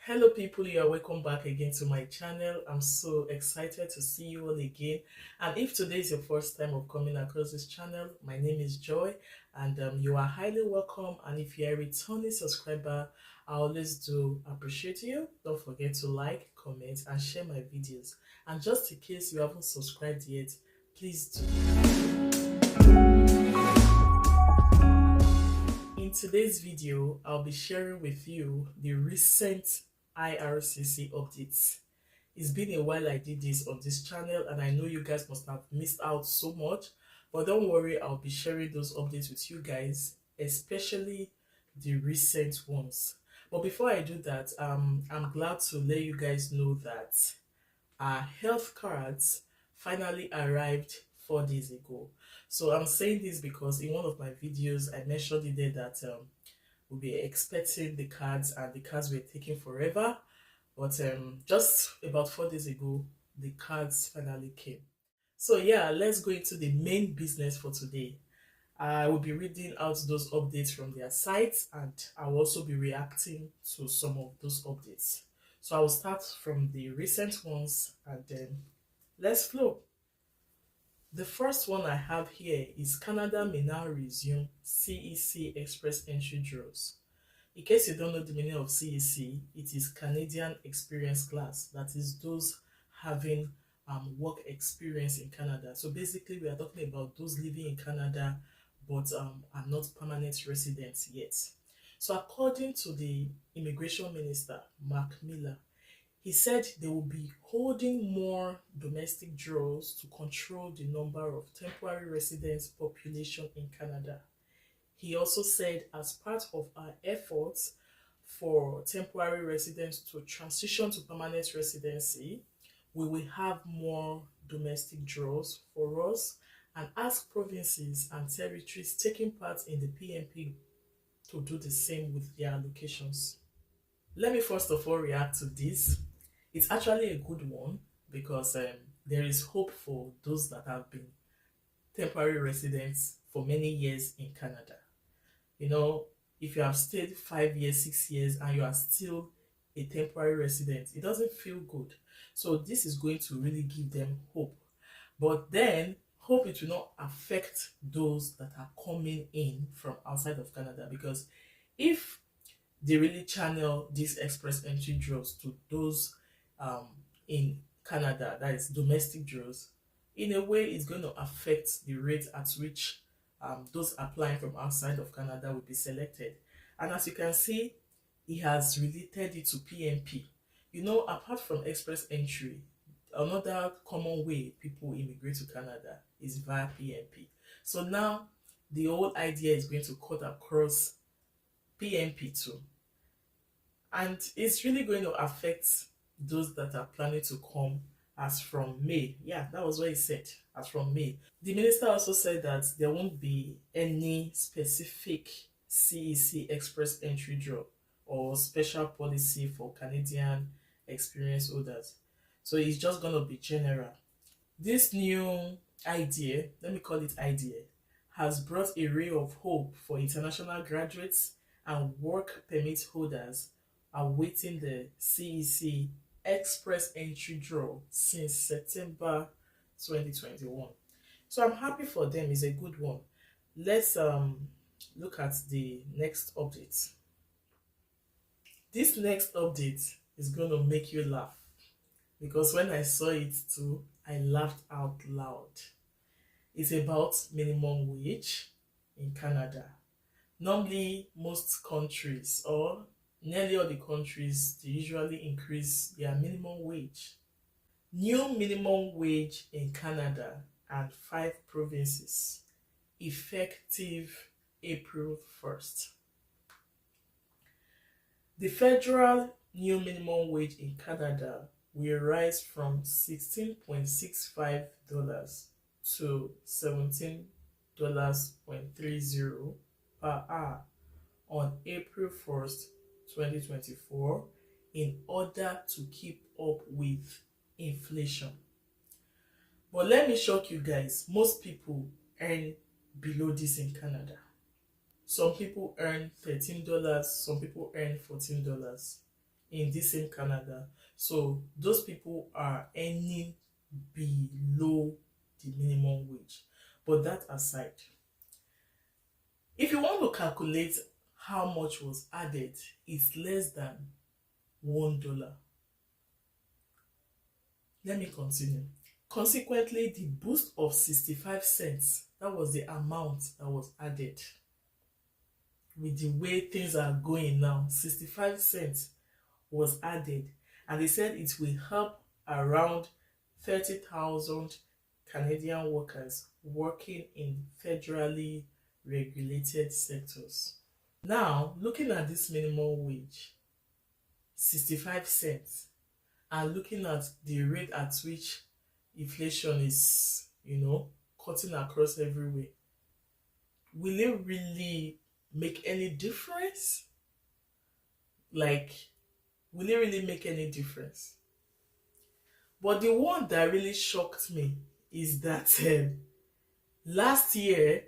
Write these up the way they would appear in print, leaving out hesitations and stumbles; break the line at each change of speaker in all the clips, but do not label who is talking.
Hello people, you are welcome back again to my channel. I'm so excited to see you all again. And if today is your first time of coming across this channel, my name is Joy and you are highly welcome. And if you're a returning subscriber, I always do appreciate you. Don't forget to like, comment and share my videos. And just in case you haven't subscribed yet, please do. In today's video, I'll be sharing with you the recent IRCC updates. It's been a while I did this on this channel and I know you guys must have missed out so much, but don't worry, I'll be sharing those updates with you guys, especially the recent ones. But before I do that, I'm glad to let you guys know that our health cards finally arrived 4 days ago. So I'm saying this because in one of my videos I mentioned it there that we'll be expecting the cards and the cards were taking forever, but just about 4 days ago the cards finally came. So yeah, let's go into the main business for today. I will be reading out those updates from their sites and I will also be reacting to some of those updates. So I will start from the recent ones and then let's flow. The first one I have here is Canada may now resume CEC Express entry draws. In case you don't know the meaning of CEC, it is Canadian Experience Class. That is those having work experience in Canada. So basically we are talking about those living in Canada but are not permanent residents yet. So according to the Immigration Minister, Marcmiller, he said they will be holding more domestic draws to control the number of temporary residents population in Canada. He also said as part of our efforts for temporary residents to transition to permanent residency, we will have more domestic draws for us and ask provinces and territories taking part in the PMP to do the same with their allocations. Let me first of all react to this. It's actually a good one because there is hope for those that have been temporary residents for many years in Canada. You know, if you have stayed 5 years, 6 years, and you are still a temporary resident, it doesn't feel good. So this is going to really give them hope. But then, hope it will not affect those that are coming in from outside of Canada, because if they really channel these express entry draws to those in Canada, that is domestic draws, in a way it's going to affect the rate at which those applying from outside of Canada will be selected. And as you can see, he has related it to PMP. You know, apart from express entry, another common way people immigrate to Canada is via PMP. So now the whole idea is going to cut across PMP too. And it's really going to affect those that are planning to come as from May. Yeah, that was what he said, as from May. The minister also said that there won't be any specific CEC express entry draw or special policy for Canadian experience holders. So it's just going to be general. This new idea, let me call it idea, has brought a ray of hope for international graduates and work permit holders awaiting the CEC express entry draw since September 2021. So I'm happy for them. It's a good one. Let's look at the next update. This next update is going to make you laugh because when I saw it too, I laughed out loud. It's about minimum wage in Canada. Normally, most countries or nearly all the countries, they usually increase their minimum wage. New minimum wage in Canada and 5 provinces, effective April 1st. The federal new minimum wage in Canada will rise from $16.65 to $17.30 per hour on April 1st, 2024 in order to keep up with inflation. But let me shock you guys, most people earn below this in Canada. Some people earn $13, some people earn $14. in this same Canada. So those people are earning below the minimum wage. But that aside, if you want to calculate how much was added, it's less than $1. Let me continue. Consequently, the boost of 65 cents, that was the amount that was added. With the way things are going now, 65 cents was added, and they said it will help around 30,000 Canadian workers working in federally regulated sectors. Now, looking at this minimum wage, 65 cents, and looking at the rate at which inflation is, cutting across everywhere, will it really make any difference? Like, will it really make any difference? But the one that really shocked me is that last year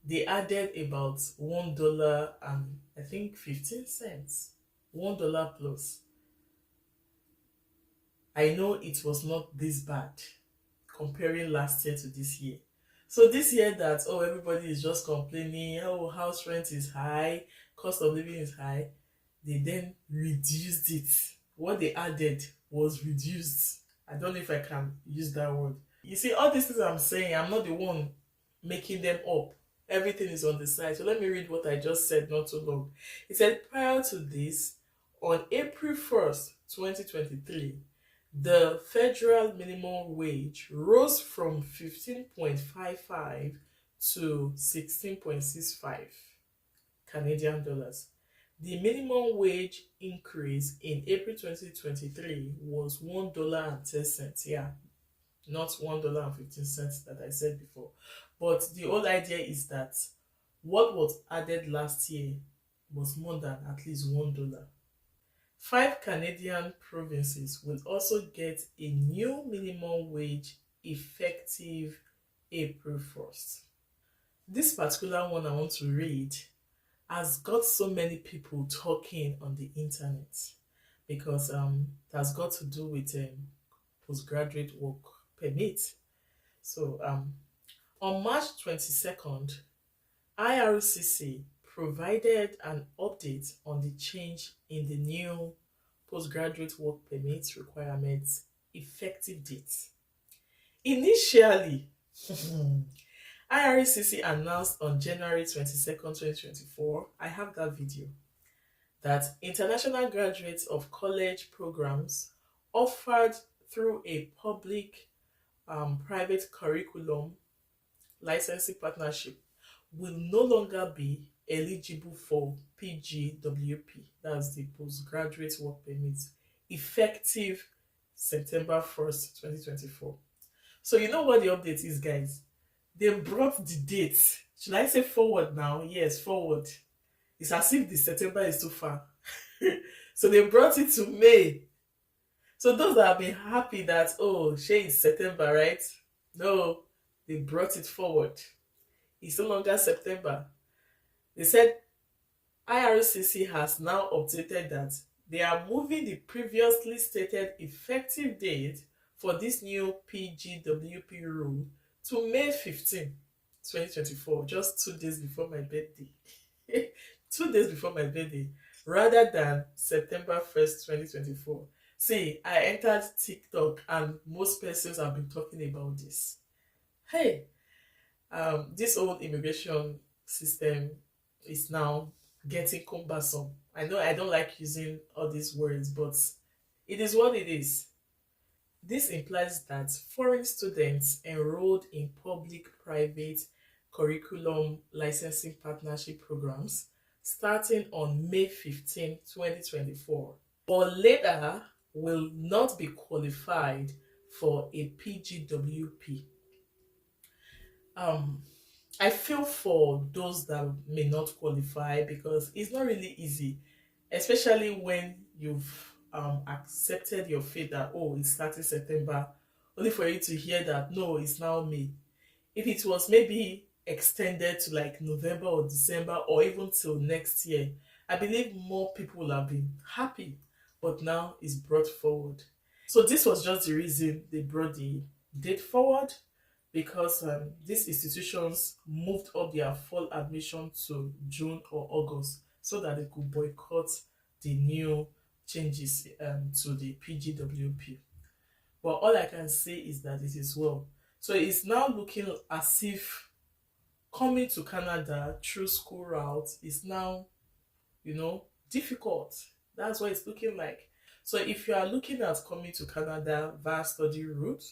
they added about $1 and I think 15 cents, $1 plus. I know it was not this bad comparing last year to this year. So this year that, everybody is just complaining, house rent is high, cost of living is high, they then reduced it. What they added was reduced. I don't know if I can use that word. You see, all these things I'm saying, I'm not the one making them up. Everything is on the side. So let me read what I just said not too long. It said, prior to this, on April 1st, 2023, the federal minimum wage rose from 15.55 to 16.65 Canadian dollars. The minimum wage increase in April 2023 was $1.10. Yeah, not $1.15 that I said before. But the whole idea is that what was added last year was more than at least $1. 5 Canadian provinces will also get a new minimum wage effective April 1st. This particular one I want to read has got so many people talking on the internet because it has got to do with postgraduate work permit. So on March 22nd, IRCC provided an update on the change in the new postgraduate work permit requirements effective date. Initially, IRCC announced on January 22nd, 2024, I have that video, that international graduates of college programs offered through a public-private curriculum licensing partnership will no longer be eligible for PGWP, that's the postgraduate work permit, effective September 1st, 2024. So you know what the update is, guys? They brought the date. Should I say forward now? Yes, forward. It's as if the September is too far. So they brought it to May. So those that have been happy that, it's September, right? No, they brought it forward. It's no longer September. They said IRCC has now updated that they are moving the previously stated effective date for this new PGWP rule to May 15, 2024, just 2 days before my birthday. 2 days before my birthday, rather than September 1st, 2024. See, I entered TikTok and most persons have been talking about this. Hey, this old immigration system is now getting cumbersome. I know I don't like using all these words, but it is what it is. This implies that foreign students enrolled in public-private curriculum licensing partnership programs starting on May 15, 2024, or later will not be qualified for a PGWP. I feel for those that may not qualify because it's not really easy, especially when you've accepted your fate that it's starting September, only for you to hear that no, it's now May. If it was maybe extended to like November or December or even till next year, I believe more people will have been happy. but now it's brought forward. So this was just the reason they brought the date forward, because these institutions moved up their fall admission to June or August so that they could boycott the new changes to the PGWP. But all I can say is that it is well. So it's now looking as if coming to Canada through school route is now, difficult. That's what it's looking like. So if you are looking at coming to Canada via study route,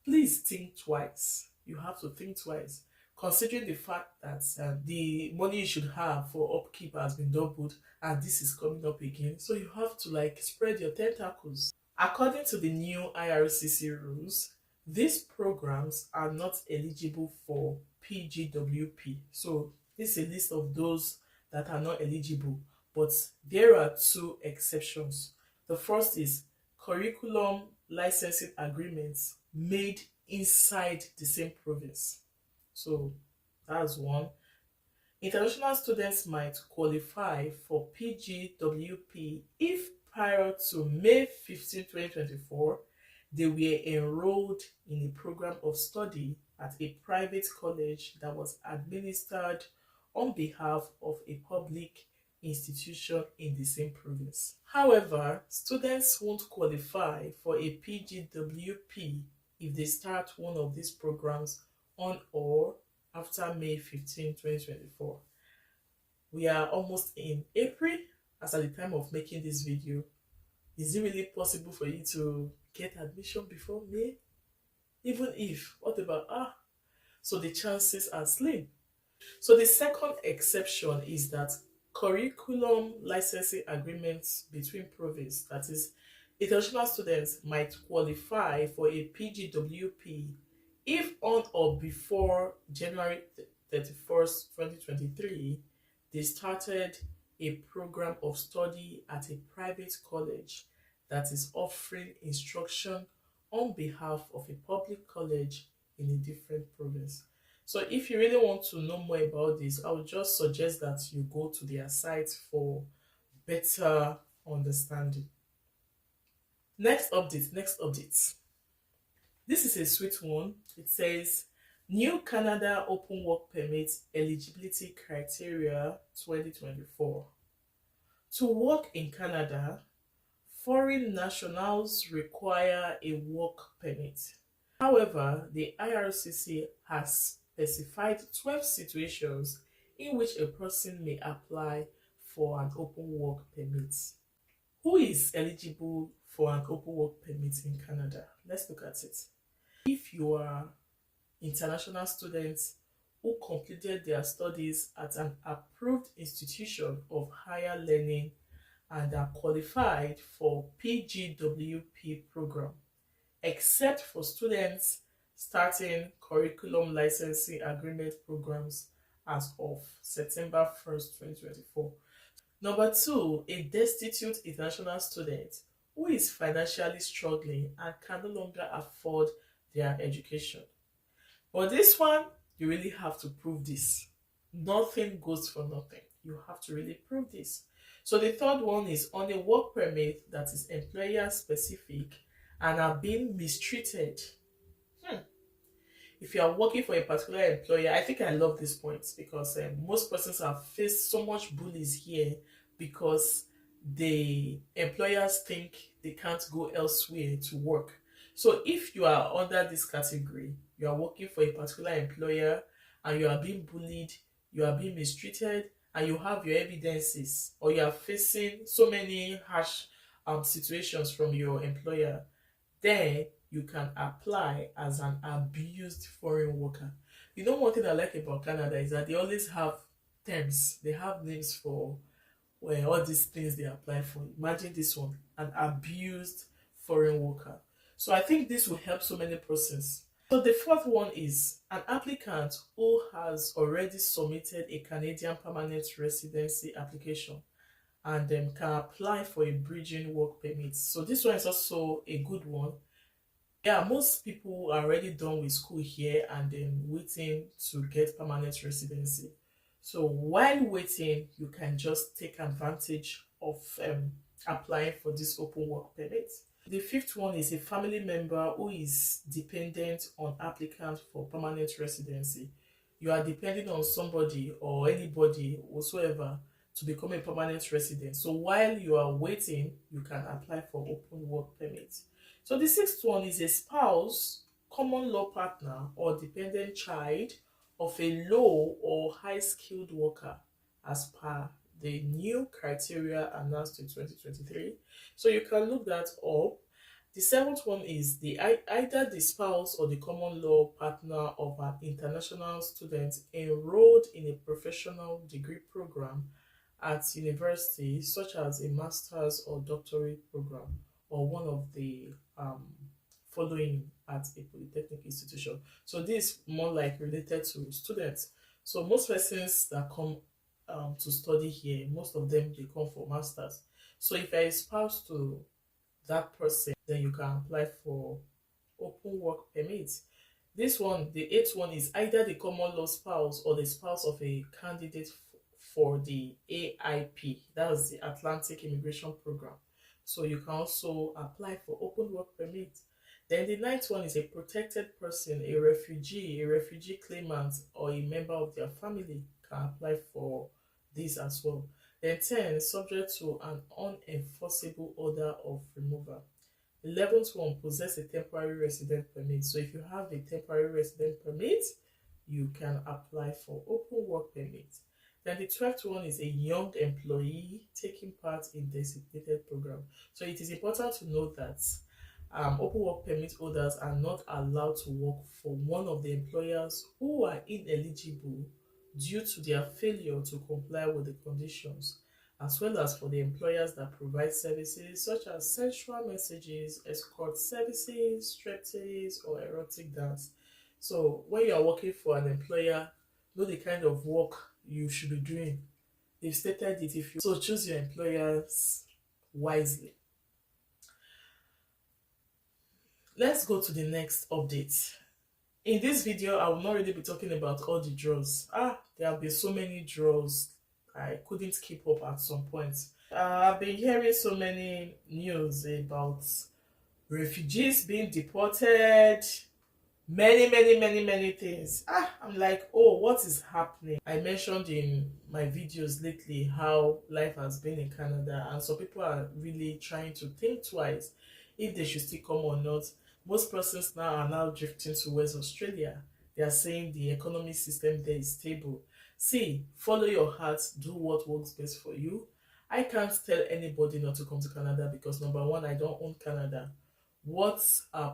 please think twice. You have to think twice, considering the fact that the money you should have for upkeep has been doubled and this is coming up again. So you have to spread your tentacles. According to the new IRCC rules, these programs are not eligible for PGWP. So this is a list of those that are not eligible, but there are two exceptions. The first is curriculum licensing agreements made inside the same province. So that's one. International students might qualify for PGWP if prior to May 15, 2024, they were enrolled in a program of study at a private college that was administered on behalf of a public institution in the same province. However, students won't qualify for a PGWP if they start one of these programs on or after May 15, 2024. We are almost in April as at the time of making this video. Is it really possible for you to get admission before May? Even if, what about so the chances are slim. So the second exception is that curriculum licensing agreements between provinces, that is, international students might qualify for a PGWP if on or before January 31st, 2023, they started a program of study at a private college that is offering instruction on behalf of a public college in a different province. So if you really want to know more about this, I would just suggest that you go to their site for better understanding. Next update. This is a sweet one. It says, New Canada Open Work Permit Eligibility Criteria 2024. To work in Canada, foreign nationals require a work permit. However, the IRCC has specified 12 situations in which a person may apply for an open work permit. Who is eligible for an open work permit in Canada? Let's look at it. If you are international students who completed their studies at an approved institution of higher learning and are qualified for PGWP program, except for students starting curriculum licensing agreement programs as of September 1st, 2024. Number two, a destitute international student who is financially struggling and can no longer afford their education. But this one, you really have to prove this. Nothing goes for nothing. You have to really prove this. So the third one is on a work permit that is employer specific and are being mistreated. If you are working for a particular employer, I think I love this point because most persons have faced so much bullies here because the employers think they can't go elsewhere to work. So if you are under this category, you are working for a particular employer and you are being bullied, you are being mistreated, and you have your evidences, or you are facing so many harsh situations from your employer, then you can apply as an abused foreign worker. You know, one thing I like about Canada is that they always have terms. They have names for all these things they apply for. Imagine this one, an abused foreign worker. So I think this will help so many persons. So the fourth one is an applicant who has already submitted a Canadian permanent residency application and can apply for a bridging work permit. So this one is also a good one. Yeah, most people are already done with school here and then waiting to get permanent residency. So while waiting, you can just take advantage of applying for this open work permit. The fifth one is a family member who is dependent on applicants for permanent residency. You are depending on somebody or anybody whatsoever to become a permanent resident. So while you are waiting, you can apply for open work permit. So the sixth one is a spouse, common law partner, or dependent child of a low or high skilled worker as per the new criteria announced in 2023. So you can look that up. The seventh one is either the spouse or the common law partner of an international student enrolled in a professional degree program at university, such as a master's or doctorate program, or one of the following at a polytechnic institution. So this is more like related to students. So most persons that come to study here, most of them they come for masters. So if you're a spouse to that person, then you can apply for open work permit. This one, the eighth one, is either the common law spouse or the spouse of a candidate for the AIP, that is the Atlantic Immigration Program. So you can also apply for open work permit. Then the ninth one is a protected person, a refugee claimant, or a member of their family can apply for this as well. Then 10, subject to an unenforceable order of removal. 11th one, possess a temporary resident permit. So if you have a temporary resident permit, you can apply for open work permit. Then the 12th one is a young employee taking part in designated program. So it is important to note that open work permit holders are not allowed to work for one of the employers who are ineligible due to their failure to comply with the conditions, as well as for the employers that provide services such as sensual messages, escort services, striptease, or erotic dance. So when you are working for an employer, know the kind of work you should be doing. They've stated it. If you so, choose your employers wisely. Let's go to the next update. In this video, I will not really be talking about all the draws. There have been so many draws. I couldn't keep up at some point. I've been hearing so many news about refugees being deported, many things. I'm like, oh, what is happening? I mentioned in my videos lately how life has been in Canada, and some people are really trying to think twice if they should still come or not. Most persons now are now drifting towards Australia. They are saying the economic system there is stable. See, follow your heart, do what works best for you. I can't tell anybody not to come to Canada because number one, I don't own Canada. What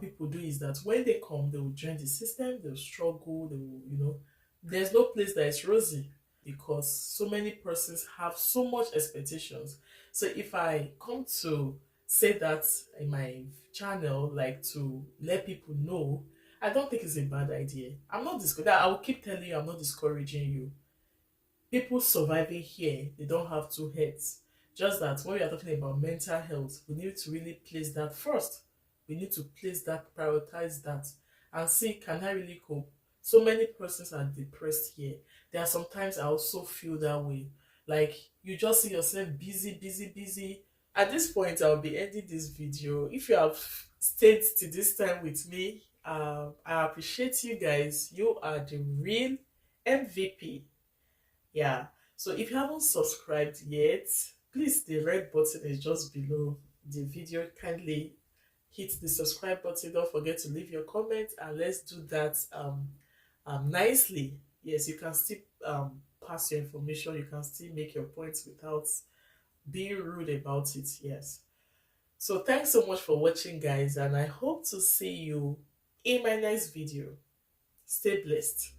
people do is that when they come, they will join the system, they'll struggle, they will, there's no place that is rosy because so many persons have so much expectations. So if I come to say that in my channel, like to let people know, I don't think it's a bad idea. I'm not discouraging. I will keep telling you, I'm not discouraging you. People surviving here, they don't have two heads. Just that when we are talking about mental health, we need to really place that first. We need to place that, prioritize that, and see, can I really cope? So many persons are depressed here. There are sometimes I also feel that way. Like you just see yourself busy. At this point, I'll be ending this video. If you have stayed to this time with me, I appreciate you guys. You are the real MVP. Yeah. So if you haven't subscribed yet, please, the red button is just below the video. Kindly hit the subscribe button. Don't forget to leave your comment, and let's do that nicely. Yes, you can still pass your information. You can still make your points without being rude about it. Yes. So thanks so much for watching, guys, and I hope to see you in my next video. Stay blessed.